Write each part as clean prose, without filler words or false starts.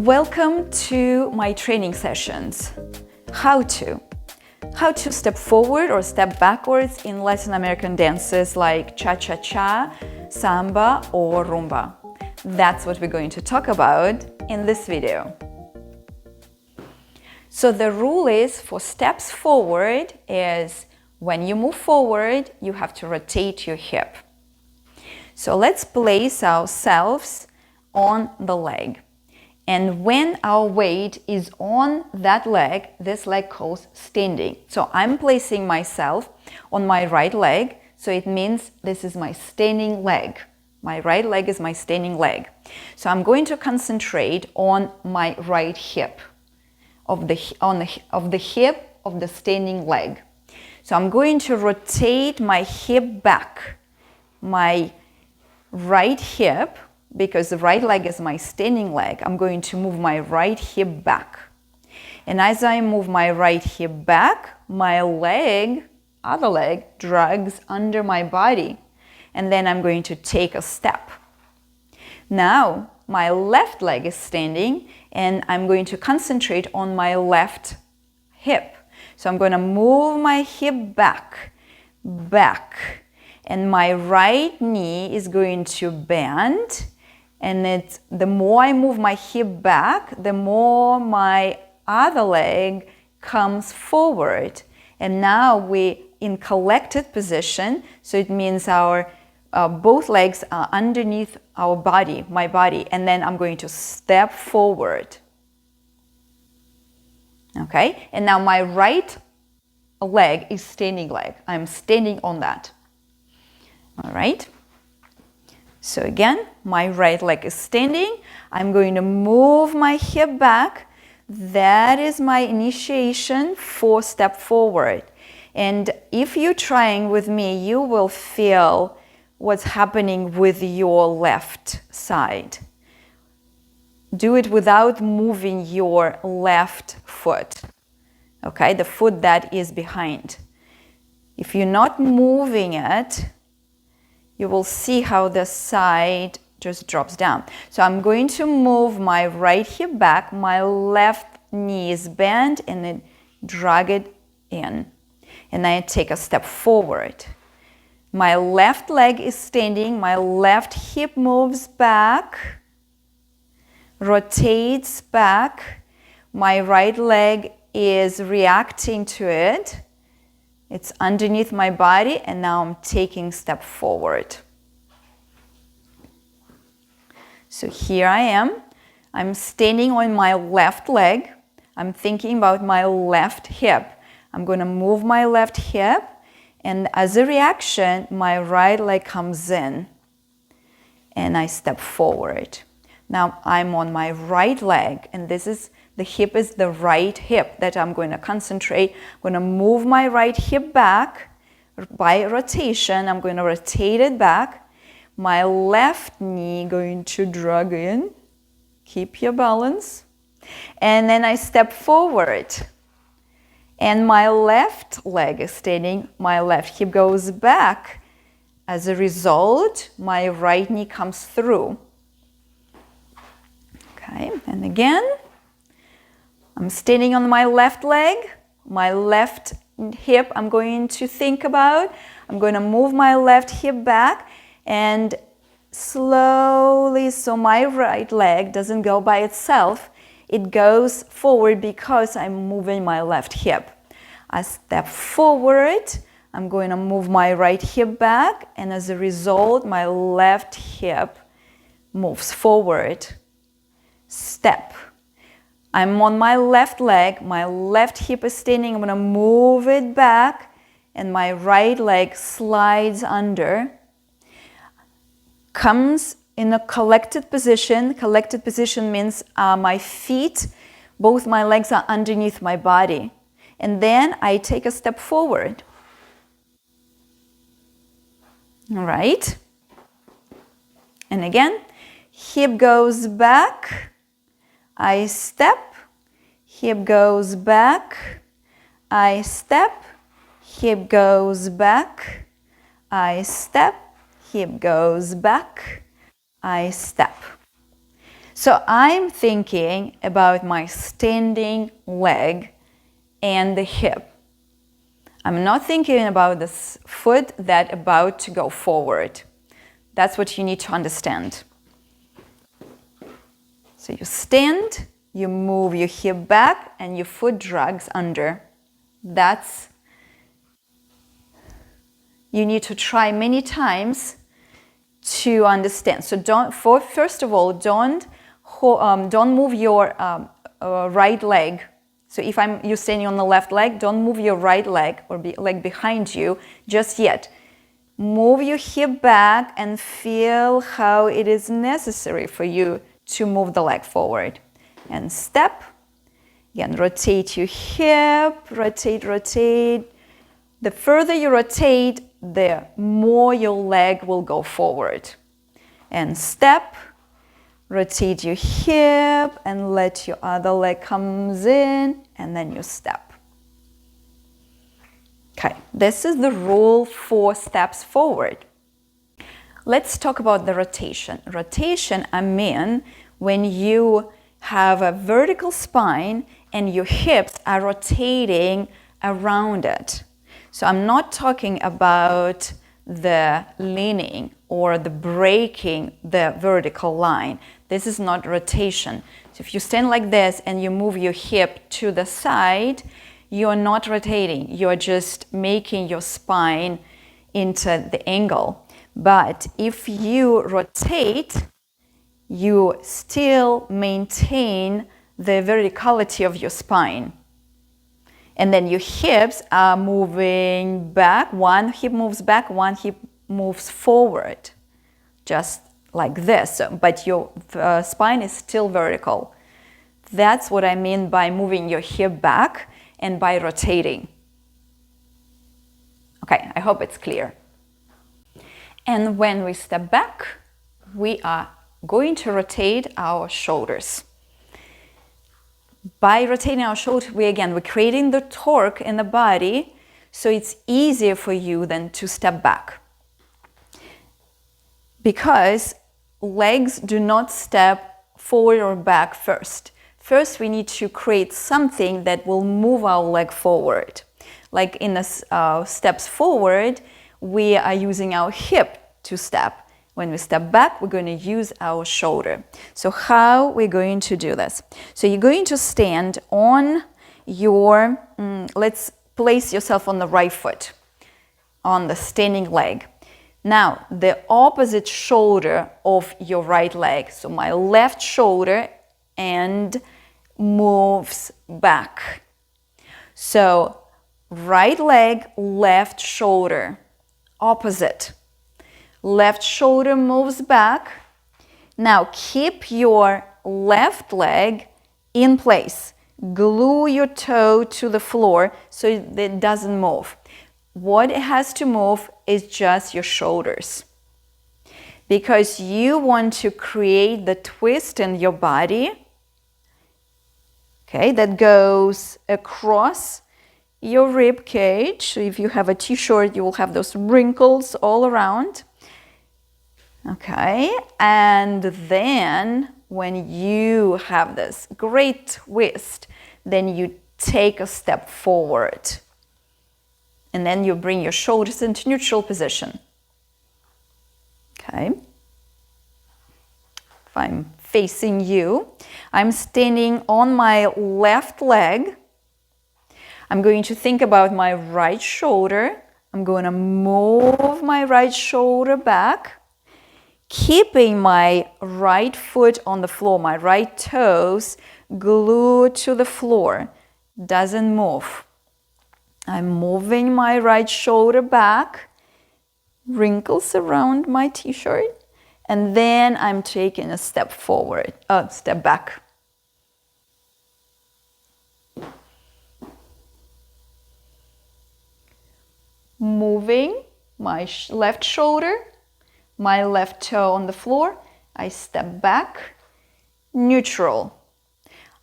Welcome to my training sessions. How to step forward or step backwards in Latin American dances like cha-cha-cha, samba or rumba. That's what we're going to talk about in this video. So the rule is for steps forward is when you move forward, you have to rotate your hip. So let's place ourselves on the leg. And when our weight is on that leg, this leg goes standing. So I'm placing myself on my right leg. So it means this is my standing leg. My right leg is my standing leg. So I'm going to concentrate on my right hip of the hip of the standing leg. So I'm going to rotate my hip back, my right hip, because the right leg is my standing leg. I'm going to move my right hip back. And as I move my right hip back, my leg, other leg, drags under my body. And then I'm going to take a step. Now, my left leg is standing and I'm going to concentrate on my left hip. So I'm going to move my hip back. And my right knee is going to bend. And the more I move my hip back, the more my other leg comes forward. And now we're in collected position. So it means our both legs are underneath our body, my body. And then I'm going to step forward. Okay? And now my right leg is standing leg. I'm standing on that. All right? So again, my right leg is standing. I'm going to move my hip back. That is my initiation for step forward. And if you're trying with me, you will feel what's happening with your left side. Do it without moving your left foot. Okay, the foot that is behind. If you're not moving it, you will see how the side just drops down. So I'm going to move my right hip back, my left knee is bent, and then drag it in. And then I take a step forward. My left leg is standing, my left hip moves back, rotates back. My right leg is reacting to it. It's underneath my body, and now I'm taking a step forward. So here I am. I'm standing on my left leg. I'm thinking about my left hip. I'm going to move my left hip, and as a reaction, my right leg comes in, and I step forward. Now I'm on my right leg, and the hip is the right hip that I'm going to concentrate. I'm going to move my right hip back by rotation. I'm going to rotate it back. My left knee going to drag in. Keep your balance. And then I step forward. And my left leg is standing. My left hip goes back. As a result, my right knee comes through. Okay, and again. I'm standing on my left leg, my left hip I'm going to think about. I'm going to move my left hip back and slowly, so my right leg doesn't go by itself. It goes forward because I'm moving my left hip. I step forward, I'm going to move my right hip back, and as a result, my left hip moves forward. Step. I'm on my left leg, my left hip is standing, I'm going to move it back, and my right leg slides under, comes in a collected position. Collected position means my feet, both my legs are underneath my body. And then I take a step forward. All right. And again, hip goes back. I step, hip goes back, I step, hip goes back, I step, hip goes back, I step. So I'm thinking about my standing leg and the hip. I'm not thinking about this foot that's about to go forward. That's what you need to understand. So you stand, you move your hip back, and your foot drags under. You need to try many times to understand. So first of all, don't move your right leg. So if you're standing on the left leg, don't move your right leg or leg behind you just yet. Move your hip back and feel how it is necessary for you to move the leg forward. And step. Again, rotate your hip, rotate. The further you rotate, the more your leg will go forward. And step, rotate your hip and let your other leg comes in, and then you step. Okay, this is the rule for steps forward. Let's talk about the rotation. Rotation, I mean when you have a vertical spine and your hips are rotating around it. So I'm not talking about the leaning or the breaking the vertical line. This is not rotation. So if you stand like this and you move your hip to the side, you're not rotating. You're just making your spine into the angle. But if you rotate, you still maintain the verticality of your spine. And then your hips are moving back. One hip moves back, one hip moves forward. Just like this. But your spine is still vertical. That's what I mean by moving your hip back and by rotating. Okay, I hope it's clear. And when we step back, we are going to rotate our shoulders. By rotating our shoulders, we're creating the torque in the body, so it's easier for you then to step back. Because legs do not step forward or back first. First, we need to create something that will move our leg forward. Like in the steps forward, we are using our hip to step. When we step back, we're going to use our shoulder. So how we're going to do this? So you're going to stand on your, let's place yourself on the right foot, on the standing leg. Now, the opposite shoulder of your right leg. So my left shoulder and moves back. So right leg, left shoulder, opposite. Left shoulder moves back. Now keep your left leg in place. Glue your toe to the floor so it doesn't move. What it has to move is just your shoulders. Because you want to create the twist in your body, okay, that goes across your rib cage. So if you have a t-shirt, you will have those wrinkles all around. Okay, and then when you have this great twist, then you take a step forward. And then you bring your shoulders into neutral position. Okay. If I'm facing you, I'm standing on my left leg. I'm going to think about my right shoulder. I'm going to move my right shoulder back. Keeping my right foot on the floor, my right toes glued to the floor, doesn't move. I'm moving my right shoulder back, wrinkles around my t-shirt, and then I'm taking a step forward, step back. Moving my left shoulder, my left toe on the floor, I step back, neutral.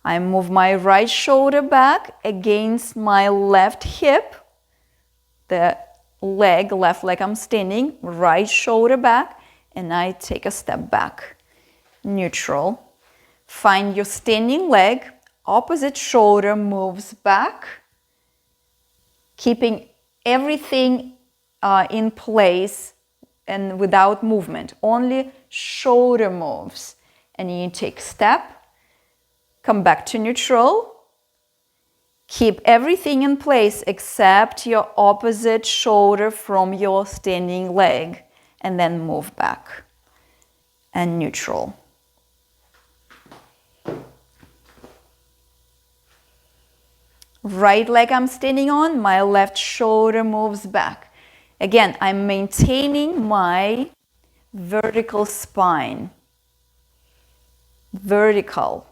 I move my right shoulder back against my left hip, the leg, left leg I'm standing, right shoulder back, and I take a step back, neutral. Find your standing leg, opposite shoulder moves back, keeping everything in place and without movement. Only shoulder moves. And you take step, come back to neutral, keep everything in place except your opposite shoulder from your standing leg, and then move back and neutral. Right leg I'm standing on, my left shoulder moves back. Again, I'm maintaining my vertical spine. Vertical.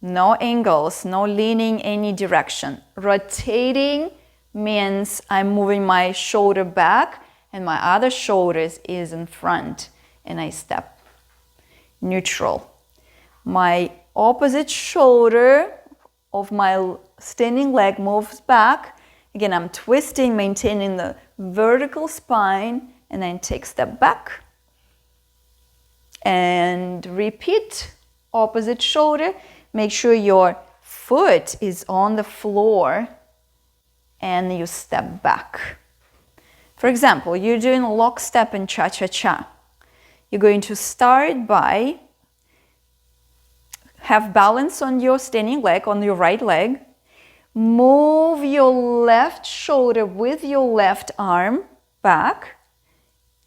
No angles, no leaning any direction. Rotating means I'm moving my shoulder back and my other shoulder is in front and I step. Neutral. My opposite shoulder of my standing leg moves back. Again, I'm twisting, maintaining the vertical spine, and then take step back. And repeat, opposite shoulder. Make sure your foot is on the floor and you step back. For example, you're doing lockstep and cha-cha-cha. You're going to start by have balance on your standing leg, on your right leg. Move your left shoulder with your left arm back,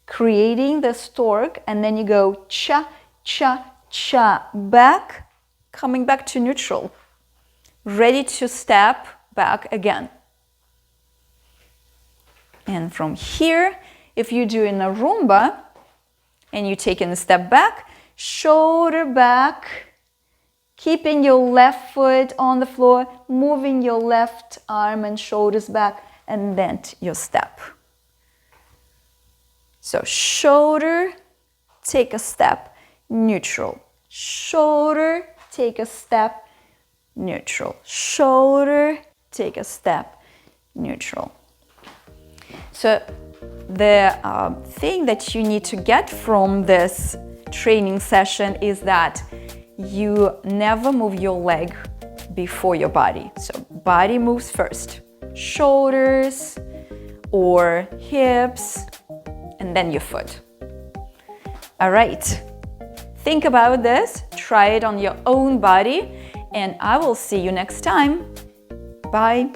creating the stork, and then you go cha, cha, cha, back, coming back to neutral. Ready to step back again. And from here, if you're doing a Rumba, and you're taking a step back, shoulder back, keeping your left foot on the floor, moving your left arm and shoulders back, and then your step. So shoulder, take a step, neutral. Shoulder, take a step, neutral. Shoulder, take a step, neutral. So the thing that you need to get from this training session is that you never move your leg before your body. So body moves first. Shoulders or hips, and then your foot. All right. Think about this. Try it on your own body, and I will see you next time. Bye.